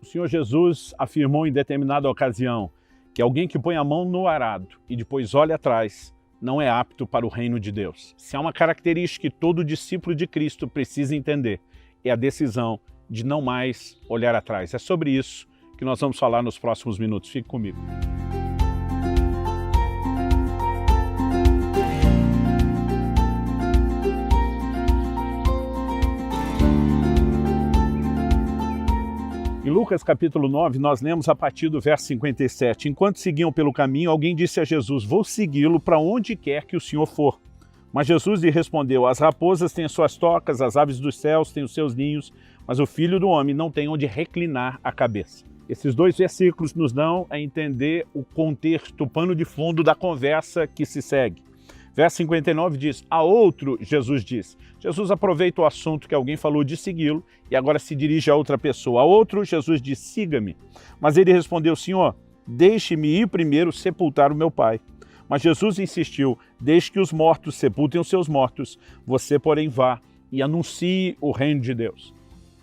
O Senhor Jesus afirmou em determinada ocasião que alguém que põe a mão no arado e depois olha atrás não é apto para o reino de Deus. Se há uma característica que todo discípulo de Cristo precisa entender, é a decisão de não mais olhar atrás. É sobre isso que nós vamos falar nos próximos minutos. Fique comigo. Em Lucas capítulo 9, nós lemos a partir do verso 57. Enquanto seguiam pelo caminho, alguém disse a Jesus: vou segui-lo para onde quer que o Senhor for. Mas Jesus lhe respondeu: as raposas têm as suas tocas, as aves dos céus têm os seus ninhos, mas o Filho do Homem não tem onde reclinar a cabeça. Esses dois versículos nos dão a entender o contexto, o pano de fundo da conversa que se segue. Verso 59 diz: a outro, Jesus diz. Jesus aproveita o assunto que alguém falou de segui-lo e agora se dirige a outra pessoa. A outro, Jesus diz: siga-me. Mas ele respondeu: Senhor, deixe-me ir primeiro sepultar o meu pai. Mas Jesus insistiu: deixe que os mortos sepultem os seus mortos. Você, porém, vá e anuncie o reino de Deus.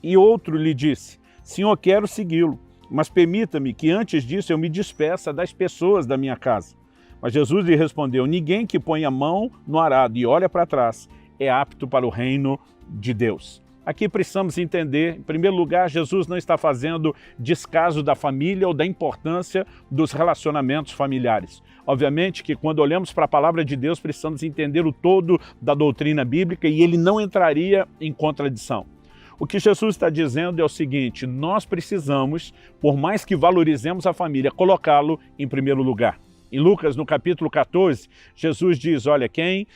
E outro lhe disse: Senhor, quero segui-lo, mas permita-me que antes disso eu me despeça das pessoas da minha casa. Mas Jesus lhe respondeu: ninguém que põe a mão no arado e olha para trás é apto para o reino de Deus. Aqui precisamos entender, em primeiro lugar, Jesus não está fazendo descaso da família ou da importância dos relacionamentos familiares. Obviamente que quando olhamos para a palavra de Deus, precisamos entender o todo da doutrina bíblica e ele não entraria em contradição. O que Jesus está dizendo é o seguinte: nós precisamos, por mais que valorizemos a família, colocá-lo em primeiro lugar. Em Lucas, no capítulo 14, Jesus diz: olha, quem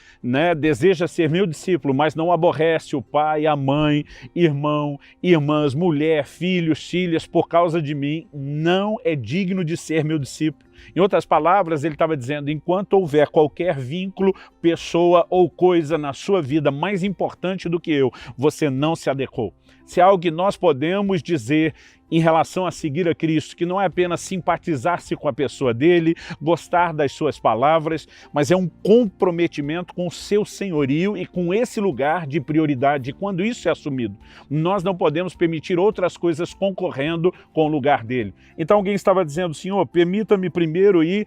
deseja ser meu discípulo, mas não aborrece o pai, a mãe, irmão, irmãs, mulher, filhos, filhas, por causa de mim, não é digno de ser meu discípulo. Em outras palavras, ele estava dizendo: enquanto houver qualquer vínculo, pessoa ou coisa na sua vida mais importante do que eu, você não se adequou. Se há algo que nós podemos dizer em relação a seguir a Cristo, que não é apenas simpatizar-se com a pessoa dele, gostar das suas palavras, mas é um comprometimento com o seu senhorio e com esse lugar de prioridade. E quando isso é assumido, nós não podemos permitir outras coisas concorrendo com o lugar dele. Então alguém estava dizendo: Senhor, permita-me primeiro ir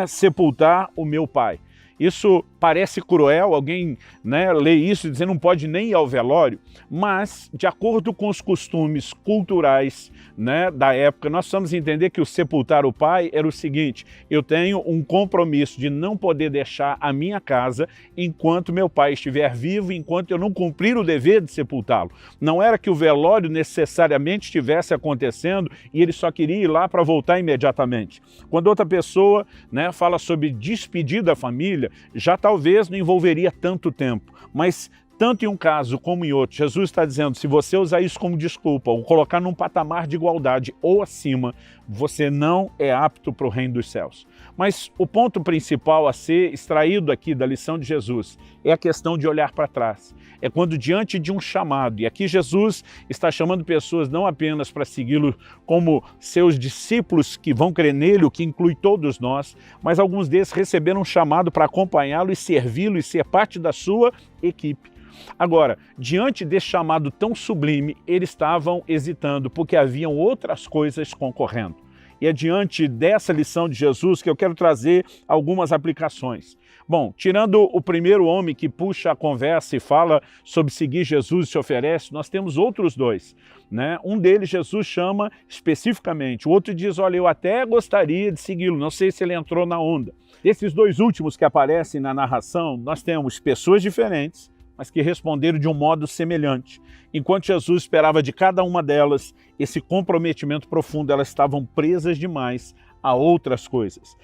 sepultar o meu pai. Isso parece cruel, alguém lê isso e diz: não pode nem ir ao velório, mas de acordo com os costumes culturais da época, nós precisamos entender que o sepultar o pai era o seguinte: eu tenho um compromisso de não poder deixar a minha casa enquanto meu pai estiver vivo, enquanto eu não cumprir o dever de sepultá-lo. Não era que o velório necessariamente estivesse acontecendo e ele só queria ir lá para voltar imediatamente. Quando outra pessoa fala sobre despedir da família, já talvez não envolveria tanto tempo, mas tanto em um caso como em outro, Jesus está dizendo: se você usar isso como desculpa ou colocar num patamar de igualdade ou acima, você não é apto para o reino dos céus. Mas o ponto principal a ser extraído aqui da lição de Jesus é a questão de olhar para trás. É quando diante de um chamado, e aqui Jesus está chamando pessoas não apenas para segui-lo como seus discípulos que vão crer nele, o que inclui todos nós, mas alguns deles receberam um chamado para acompanhá-lo e servi-lo e ser parte da sua equipe. Agora, diante desse chamado tão sublime, eles estavam hesitando, porque haviam outras coisas concorrendo. E é diante dessa lição de Jesus que eu quero trazer algumas aplicações. Bom, tirando o primeiro homem que puxa a conversa e fala sobre seguir Jesus e se oferece, nós temos outros dois. Um deles Jesus chama especificamente, o outro diz: olha, eu até gostaria de segui-lo, não sei se ele entrou na onda. Esses dois últimos que aparecem na narração, nós temos pessoas diferentes, mas que responderam de um modo semelhante. Enquanto Jesus esperava de cada uma delas esse comprometimento profundo, elas estavam presas demais a outras coisas.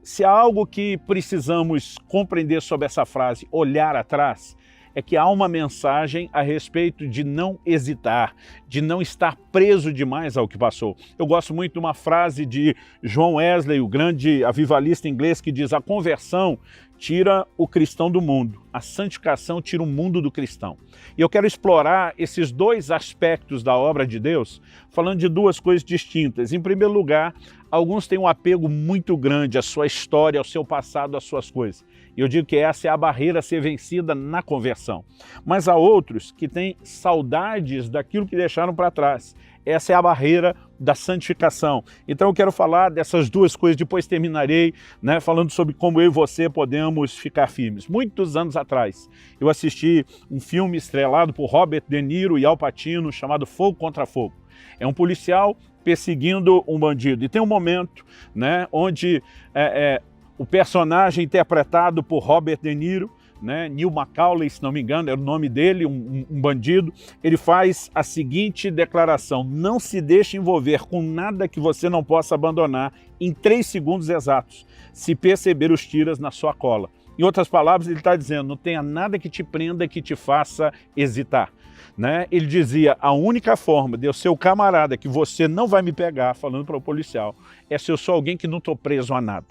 Se há algo que precisamos compreender sobre essa frase, olhar atrás, é que há uma mensagem a respeito de não hesitar, de não estar preso demais ao que passou. Eu gosto muito de uma frase de John Wesley, o grande avivalista inglês, que diz: a conversão tira o cristão do mundo, a santificação tira o mundo do cristão. E eu quero explorar esses dois aspectos da obra de Deus, falando de duas coisas distintas. Em primeiro lugar, alguns têm um apego muito grande à sua história, ao seu passado, às suas coisas. E eu digo que essa é a barreira a ser vencida na conversão. Mas há outros que têm saudades daquilo que deixaram para trás. Essa é a barreira da santificação. Então eu quero falar dessas duas coisas, depois terminarei, né, falando sobre como eu e você podemos ficar firmes. Muitos anos atrás, eu assisti um filme estrelado por Robert De Niro e Al Pacino, chamado Fogo contra Fogo. É um policial perseguindo um bandido. E tem um momento, né, onde o personagem interpretado por Robert De Niro, né, Neil Macaulay, se não me engano, era o nome dele, um bandido, ele faz a seguinte declaração: não se deixe envolver com nada que você não possa abandonar em 3 segundos exatos, se perceber os tiras na sua cola. Em outras palavras, ele está dizendo, não tenha nada que te prenda, que te faça hesitar. Né? Ele dizia, a única forma de eu ser o camarada que você não vai me pegar, falando para o policial, é se eu sou alguém que não estou preso a nada.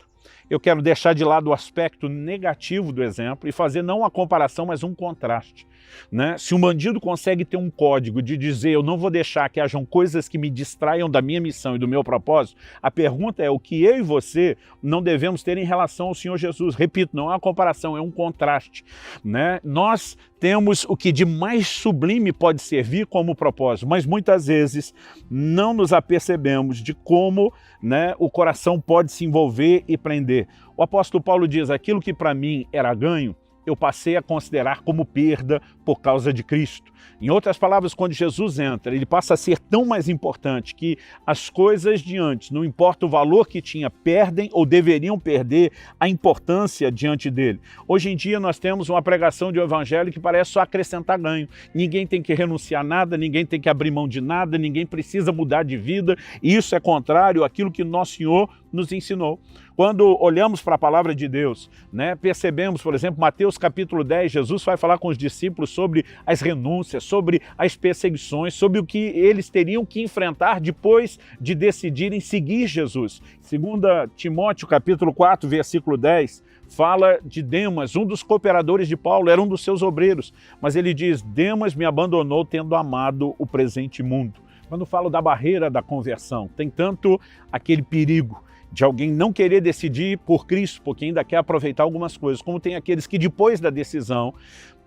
Eu quero deixar de lado o aspecto negativo do exemplo e fazer não uma comparação, mas um contraste. Né? Se um bandido consegue ter um código de dizer eu não vou deixar que hajam coisas que me distraiam da minha missão e do meu propósito, a pergunta é o que eu e você não devemos ter em relação ao Senhor Jesus. Repito, não é uma comparação, é um contraste. Né? Nós temos o que de mais sublime pode servir como propósito, mas muitas vezes não nos apercebemos de como, né, o coração pode se envolver e prender. O apóstolo Paulo diz, aquilo que para mim era ganho, eu passei a considerar como perda por causa de Cristo. Em outras palavras, quando Jesus entra, ele passa a ser tão mais importante que as coisas de antes, não importa o valor que tinha, perdem ou deveriam perder a importância diante dele. Hoje em dia nós temos uma pregação de um evangelho que parece só acrescentar ganho. Ninguém tem que renunciar a nada, ninguém tem que abrir mão de nada, ninguém precisa mudar de vida, e isso é contrário àquilo que nosso Senhor nos ensinou. Quando olhamos para a palavra de Deus, né, percebemos, por exemplo, Mateus capítulo 10, Jesus vai falar com os discípulos sobre as renúncias, sobre as perseguições, sobre o que eles teriam que enfrentar depois de decidirem seguir Jesus. 2 Timóteo capítulo 4, versículo 10, fala de Demas, um dos cooperadores de Paulo, era um dos seus obreiros, mas ele diz, Demas me abandonou tendo amado o presente mundo. Quando falo da barreira da conversão, tem tanto aquele perigo de alguém não querer decidir por Cristo, porque ainda quer aproveitar algumas coisas, como tem aqueles que depois da decisão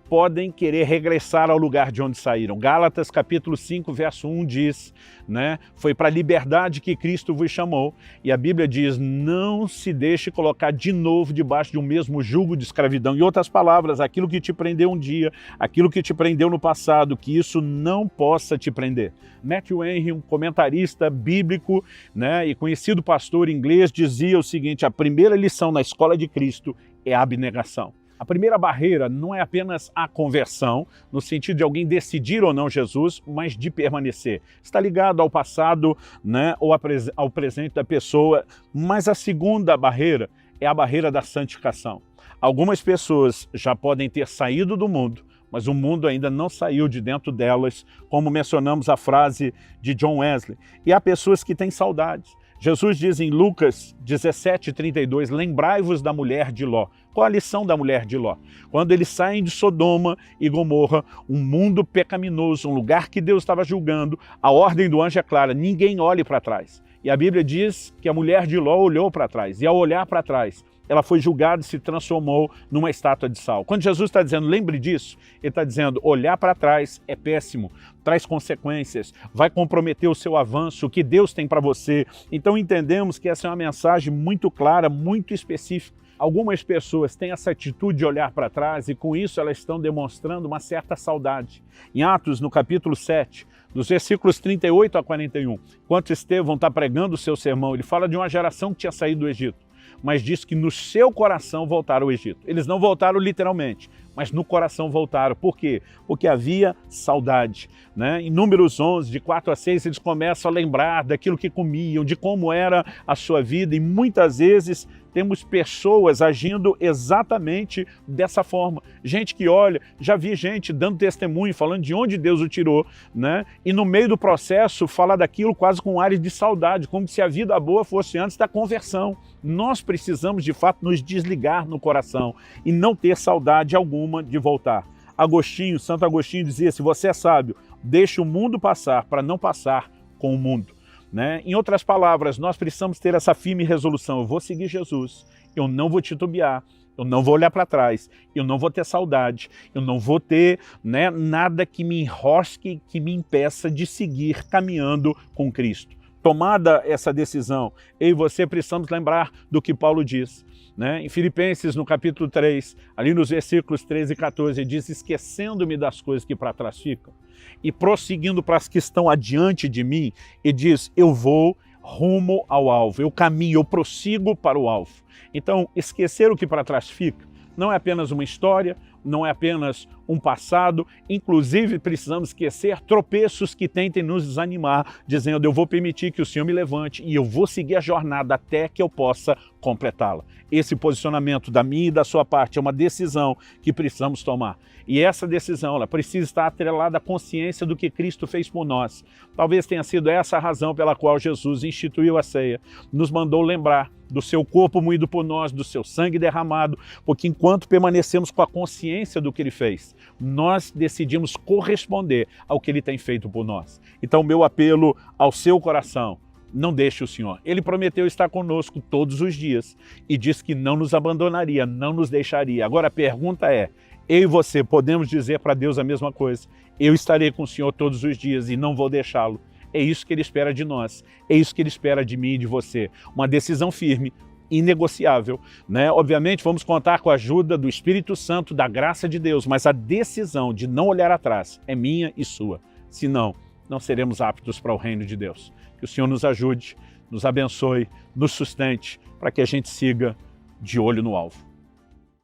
podem querer regressar ao lugar de onde saíram. Gálatas capítulo 5, verso 1 diz, né, foi para a liberdade que Cristo vos chamou, e a Bíblia diz, não se deixe colocar de novo debaixo de um mesmo jugo de escravidão. Em outras palavras, aquilo que te prendeu um dia, aquilo que te prendeu no passado, que isso não possa te prender. Matthew Henry, um comentarista bíblico, né, e conhecido pastor inglês, dizia o seguinte, a primeira lição na escola de Cristo é a abnegação. A primeira barreira não é apenas a conversão, no sentido de alguém decidir ou não Jesus, mas de permanecer. Está ligado ao passado, né, ou ao presente da pessoa, mas a segunda barreira é a barreira da santificação. Algumas pessoas já podem ter saído do mundo, mas o mundo ainda não saiu de dentro delas, como mencionamos a frase de John Wesley. E há pessoas que têm saudades. Jesus diz em Lucas 17:32, lembrai-vos da mulher de Ló. Qual a lição da mulher de Ló? Quando eles saem de Sodoma e Gomorra, um mundo pecaminoso, um lugar que Deus estava julgando, a ordem do anjo é clara, ninguém olhe para trás. E a Bíblia diz que a mulher de Ló olhou para trás, e ao olhar para trás, ela foi julgada e se transformou numa estátua de sal. Quando Jesus está dizendo, lembre disso, ele está dizendo, olhar para trás é péssimo, traz consequências, vai comprometer o seu avanço, o que Deus tem para você. Então entendemos que essa é uma mensagem muito clara, muito específica. Algumas pessoas têm essa atitude de olhar para trás e com isso elas estão demonstrando uma certa saudade. Em Atos, no capítulo 7, dos versículos 38 a 41, enquanto Estevão está pregando o seu sermão, ele fala de uma geração que tinha saído do Egito, mas diz que no seu coração voltaram ao Egito. Eles não voltaram literalmente, mas no coração voltaram. Por quê? Porque havia saudade. Né? Em Números 11, de 4 a 6, eles começam a lembrar daquilo que comiam, de como era a sua vida, e muitas vezes temos pessoas agindo exatamente dessa forma. Gente que olha, já vi gente dando testemunho, falando de onde Deus o tirou, né? E no meio do processo fala daquilo quase com ares de saudade, como se a vida boa fosse antes da conversão. Nós precisamos de fato nos desligar no coração e não ter saudade alguma de voltar. Agostinho, Santo Agostinho dizia, se você é sábio, deixe o mundo passar para não passar com o mundo. Né? Em outras palavras, nós precisamos ter essa firme resolução, eu vou seguir Jesus, eu não vou titubear, Eu não vou olhar para trás, eu não vou ter saudade, eu não vou ter nada que me enrosque, que me impeça de seguir caminhando com Cristo. Tomada essa decisão, eu e você precisamos lembrar do que Paulo diz. Em Filipenses, no capítulo 3, ali nos versículos 13 e 14, ele diz: esquecendo-me das coisas que para trás ficam e prosseguindo para as que estão adiante de mim, ele diz: eu vou rumo ao alvo, eu caminho, eu prossigo para o alvo. Então, esquecer o que para trás fica não é apenas uma história, não é apenas um passado, inclusive precisamos esquecer tropeços que tentem nos desanimar, dizendo: eu vou permitir que o Senhor me levante e eu vou seguir a jornada até que eu possa completá-la. Esse posicionamento da minha e da sua parte é uma decisão que precisamos tomar. E essa decisão, ela precisa estar atrelada à consciência do que Cristo fez por nós. Talvez tenha sido essa a razão pela qual Jesus instituiu a ceia, nos mandou lembrar do seu corpo moído por nós, do seu sangue derramado, porque enquanto permanecemos com a consciência do que ele fez, nós decidimos corresponder ao que ele tem feito por nós. Então, meu apelo ao seu coração: não deixe o Senhor. Ele prometeu estar conosco todos os dias e disse que não nos abandonaria, não nos deixaria. Agora a pergunta é: eu e você podemos dizer para Deus a mesma coisa? Eu estarei com o Senhor todos os dias e não vou deixá-lo. É isso que ele espera de nós, é isso que ele espera de mim e de você. Uma decisão firme, inegociável, Obviamente vamos contar com a ajuda do Espírito Santo, da graça de Deus, mas a decisão de não olhar atrás é minha e sua. Senão, não seremos aptos para o reino de Deus. Que o Senhor nos ajude, nos abençoe, nos sustente, para que a gente siga de olho no alvo.